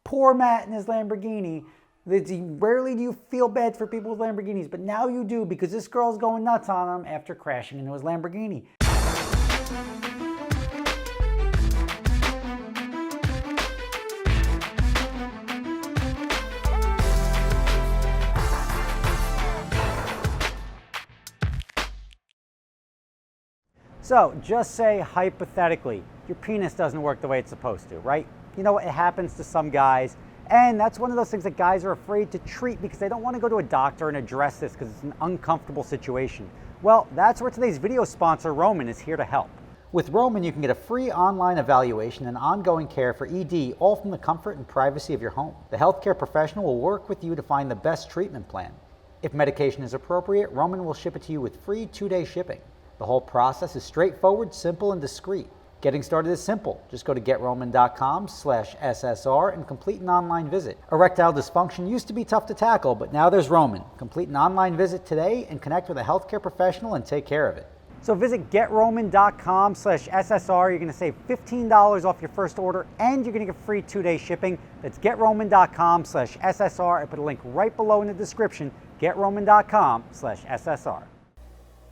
Poor Matt in his Lamborghini. Rarely do you feel bad for people with Lamborghinis, but now you do because this girl's going nuts on him after crashing into his Lamborghini. So just say hypothetically, your penis doesn't work the way it's supposed to, right? You know, it happens to some guys, and that's one of those things that guys are afraid to treat because they don't want to go to a doctor and address this because it's an uncomfortable situation. Well, that's where today's video sponsor, Roman, is here to help. With Roman, you can get a free online evaluation and ongoing care for ED, all from the comfort and privacy of your home. The healthcare professional will work with you to find the best treatment plan. If medication is appropriate, Roman will ship it to you with free 2-day shipping. The whole process is straightforward, simple, and discreet. Getting started is simple. Just go to GetRoman.com/SSR and complete an online visit. Erectile dysfunction used to be tough to tackle, but now there's Roman. Complete an online visit today and connect with a healthcare professional and take care of it. So visit GetRoman.com/SSR. You're going to save $15 off your first order, and you're going to get free 2-day shipping. That's GetRoman.com/SSR. I put a link right below in the description. GetRoman.com/SSR.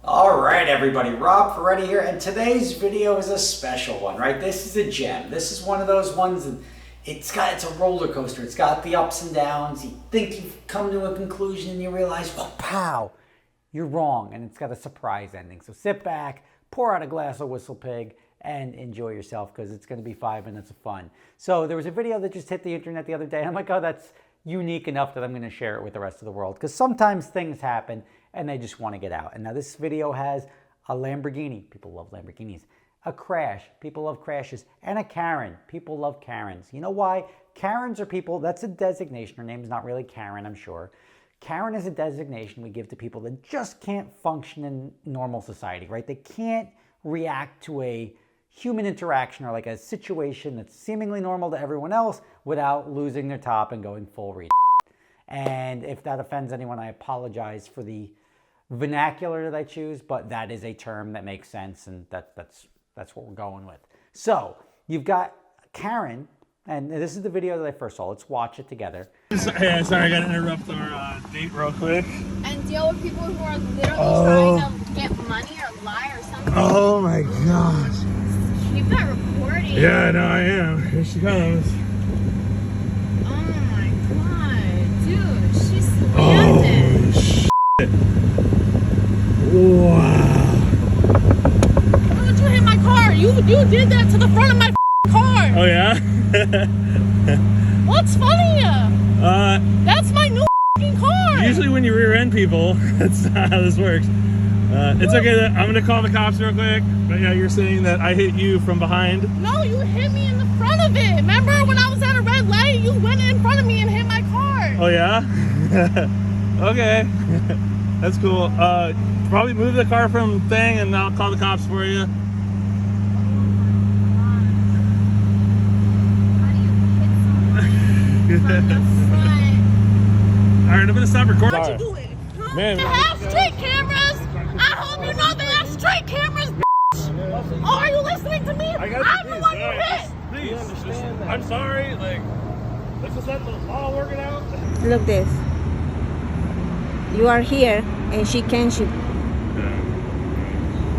All right, everybody, Rob Ferretti here, and today's video is a special one, right? This is a gem. This is one of those ones that it's a roller coaster. It's got the ups and downs. You think you've come to a conclusion and you realize, well, pow, you're wrong, and it's got a surprise ending. So sit back, pour out a glass of Whistle Pig, and enjoy yourself because it's going to be 5 minutes of fun. So there was a video that just hit the internet the other day, and I'm like, oh, that's unique enough that I'm going to share it with the rest of the world because sometimes things happen and they just want to get out. And now this video has a Lamborghini. People love Lamborghinis. A crash. People love crashes. And a Karen. People love Karens. You know why? Karens are people, that's a designation. Her name's not really Karen, I'm sure. Karen is a designation we give to people that just can't function in normal society, right? They can't react to a human interaction or like a situation that's seemingly normal to everyone else without losing their top and going full retard. And if that offends anyone, I apologize for the vernacular that I choose, but that is a term that makes sense, and that's what we're going with. So you've got Karen, and this is the video that I first saw. Let's watch it together. Hey, sorry, I gotta interrupt our date real quick. And deal with people who are literally trying to get money or lie or something. Oh my gosh. Keep that recording. Yeah, no, I am. Here she comes. Oh my god, dude, she slammed it. Shit. Wow. Why would you hit my car? You did that to the front of my car. Oh yeah? What's funny? That's my new car. Usually when you rear end people, that's not how this works. It's okay. I'm gonna call the cops real quick. But yeah, you're saying that I hit you from behind. No, you hit me in the front of it. Remember when I was at a red light? You went in front of me and hit my car. Oh yeah? Okay. That's cool. Probably move the car from thing and I'll call the cops for you. Alright, I'm gonna stop recording. How'd you do it? Huh? Man, They have street cameras. I hope you know they have street cameras, bitch. Oh, are you listening to me? I got I'm the one you hit. Please, I'm sorry. Like, let's just let the law work it out. Look this. You are here and she can shoot.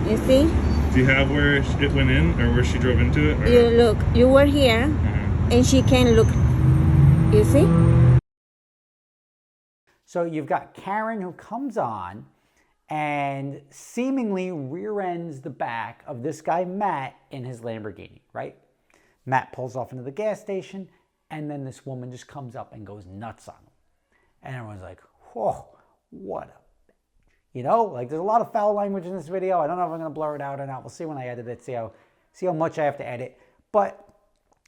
You see? Do you have where it went in or where she drove into it? Or? You look, you were here and she can look. You see? So you've got Karen who comes on and seemingly rear ends the back of this guy, Matt, in his Lamborghini, right? Matt pulls off into the gas station, and then this woman just comes up and goes nuts on him. And everyone's like, whoa, what a bitch. You know, like there's a lot of foul language in this video. I don't know if I'm going to blur it out or not. We'll see when I edit it, see how much I have to edit. But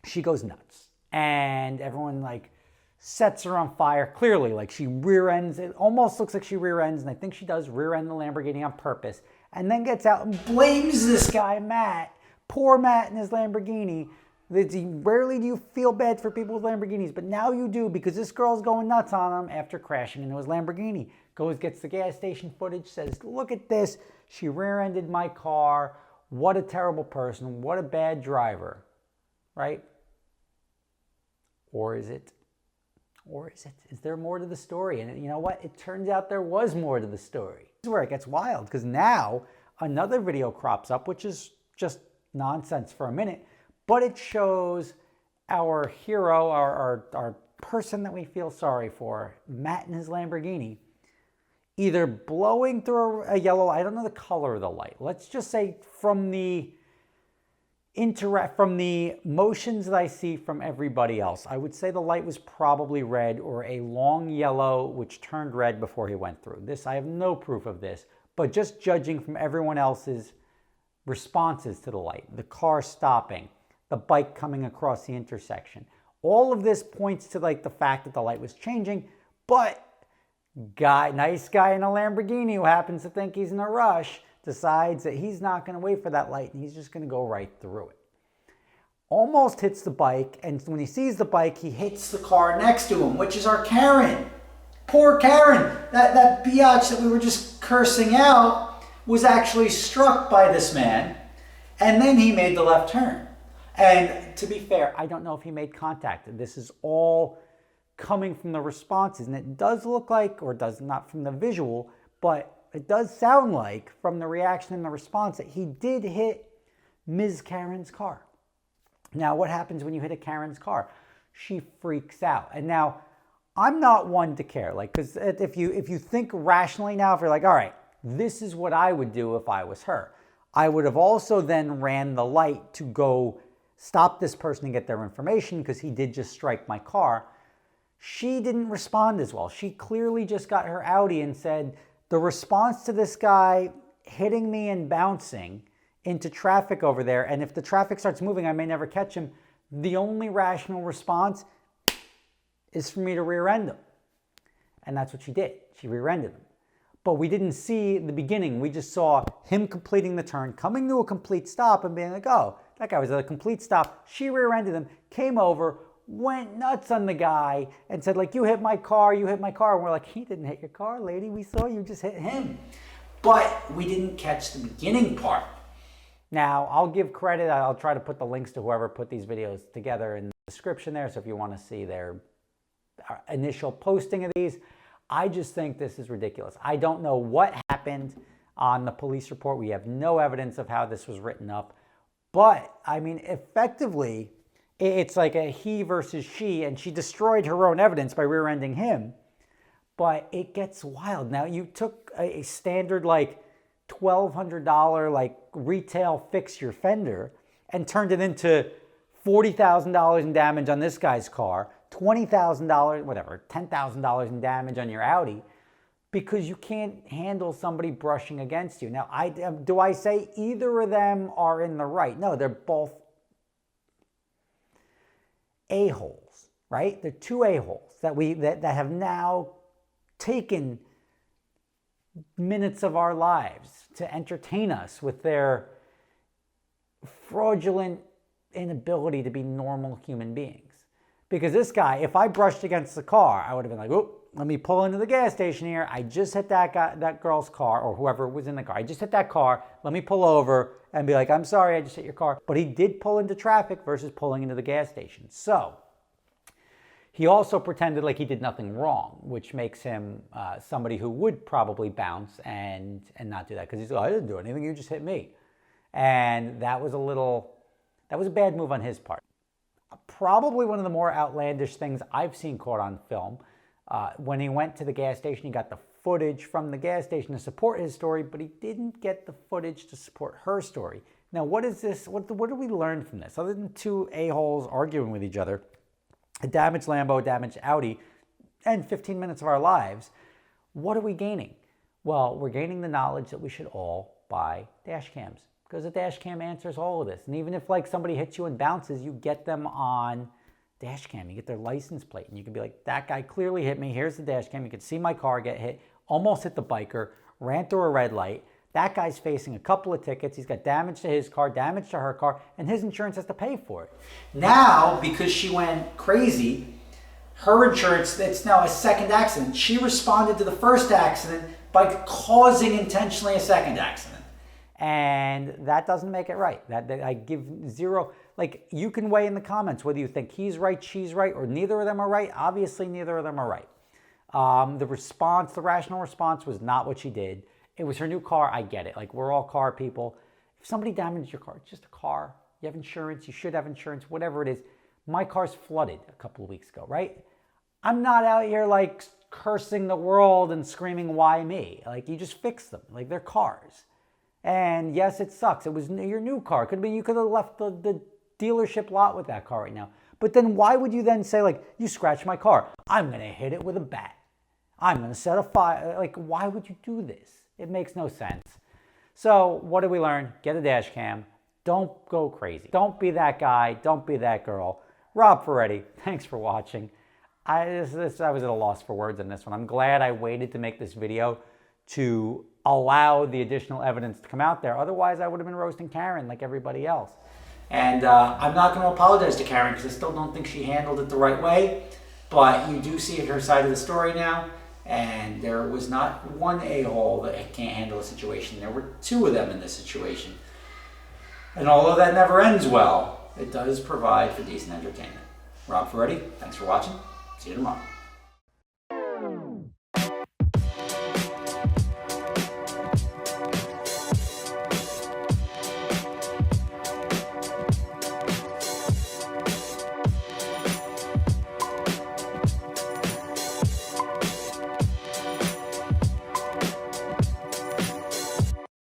she goes nuts. And everyone like sets her on fire. Clearly, like she rear ends. It almost looks like she rear ends, and I think she does rear end the Lamborghini on purpose. And then gets out and blames this guy, Matt. Poor Matt in his Lamborghini. Rarely do you feel bad for people with Lamborghinis, but now you do because this girl's going nuts on him after crashing into his Lamborghini. Goes, gets the gas station footage, says, look at this. She rear-ended my car. What a terrible person. What a bad driver. Right? Or is it? Or is it? Is there more to the story? And you know what? It turns out there was more to the story. This is where it gets wild, because now another video crops up, which is just nonsense for a minute, but it shows our hero, our person that we feel sorry for, Matt in his Lamborghini, either blowing through a yellow, I don't know the color of the light. Let's just say from the motions that I see from everybody else, I would say the light was probably red or a long yellow which turned red before he went through. This, I have no proof of this, but just judging from everyone else's responses to the light, the car stopping, the bike coming across the intersection, all of this points to like the fact that the light was changing, but nice guy in a Lamborghini who happens to think he's in a rush decides that he's not going to wait for that light and he's just going to go right through it. Almost hits the bike, and when he sees the bike, he hits the car next to him, which is our Karen. Poor Karen. That biatch that we were just cursing out was actually struck by this man, and then he made the left turn. And to be fair, I don't know if he made contact. This is all coming from the responses, and it does look like, or does not from the visual, but it does sound like from the reaction and the response that he did hit Ms. Karen's car. Now, what happens when you hit a Karen's car? She freaks out. And now, I'm not one to care, like, because if you think rationally now, if you're like, all right, this is what I would do if I was her, I would have also then ran the light to go stop this person and get their information, because he did just strike my car. She didn't respond as well. She clearly just got her Audi and said, the response to this guy hitting me and bouncing into traffic over there, and if the traffic starts moving, I may never catch him, the only rational response is for me to rear-end him. And that's what she did. She rear-ended him. But we didn't see the beginning. We just saw him completing the turn, coming to a complete stop and being like, oh, that guy was at a complete stop. She rear-ended him, came over, went nuts on the guy and said, like, you hit my car, you hit my car. And we're like, he didn't hit your car, lady. We saw you just hit him. But we didn't catch the beginning part. Now, I'll give credit. I'll try to put the links to whoever put these videos together in the description there. So if you want to see their initial posting of these, I just think this is ridiculous. I don't know what happened on the police report. We have no evidence of how this was written up. But, I mean, effectively, it's like a he versus she, and she destroyed her own evidence by rear-ending him. But it gets wild. Now, you took a standard, like, $1,200, like, retail fix your fender and turned it into $40,000 in damage on this guy's car, $20,000, whatever, $10,000 in damage on your Audi, because you can't handle somebody brushing against you. Now, do I say either of them are in the right? No, they're both a-holes, right? They're two a-holes that have now taken minutes of our lives to entertain us with their fraudulent inability to be normal human beings. Because this guy, if I brushed against the car, I would have been like, oh, let me pull into the gas station here. I just hit that girl's car, or whoever was in the car. I just hit that car. Let me pull over and be like, I'm sorry, I just hit your car. But he did pull into traffic versus pulling into the gas station. So he also pretended like he did nothing wrong, which makes him somebody who would probably bounce and not do that, because he's like, I didn't do anything, you just hit me. And that was a bad move on his part. Probably one of the more outlandish things I've seen caught on film. When he went to the gas station, he got the footage from the gas station to support his story, but he didn't get the footage to support her story. Now, what is this? What do we learn from this? Other than two a-holes arguing with each other, a damaged Lambo, a damaged Audi, and 15 minutes of our lives, what are we gaining? Well, we're gaining the knowledge that we should all buy dash cams, because a dash cam answers all of this. And even if like somebody hits you and bounces, you get them on dash cam. You get their license plate, and you can be like, that guy clearly hit me. Here's the dash cam. You can see my car get hit, almost hit the biker, ran through a red light. That guy's facing a couple of tickets. He's got damage to his car, damage to her car, and his insurance has to pay for it. Now, because she went crazy, her insurance, it's now a second accident. She responded to the first accident by causing intentionally a second accident. And that doesn't make it right. That I give zero. Like, you can weigh in the comments whether you think he's right, she's right, or neither of them are right. Obviously, neither of them are right. The rational response was not what she did. It was her new car. I get it. Like, we're all car people. If somebody damaged your car, it's just a car. You have insurance. You should have insurance, whatever it is. My car's flooded a couple of weeks ago, right? I'm not out here like cursing the world and screaming, why me? Like, you just fix them. Like, they're cars. And yes, it sucks. It was your new car. Could have been, you could have left the dealership lot with that car right now. But then why would you then say, like, you scratched my car, I'm going to hit it with a bat. I'm going to set a fire. Like, why would you do this? It makes no sense. So what did we learn? Get a dash cam. Don't go crazy. Don't be that guy. Don't be that girl. Rob Ferretti, thanks for watching. I was at a loss for words on this one. I'm glad I waited to make this video to allow the additional evidence to come out there. Otherwise, I would have been roasting Karen like everybody else. And I'm not going to apologize to Karen because I still don't think she handled it the right way. But you do see her side of the story now. And there was not one a-hole that can't handle a situation. There were two of them in this situation. And although that never ends well, it does provide for decent entertainment. Rob Ferretti, thanks for watching. See you tomorrow.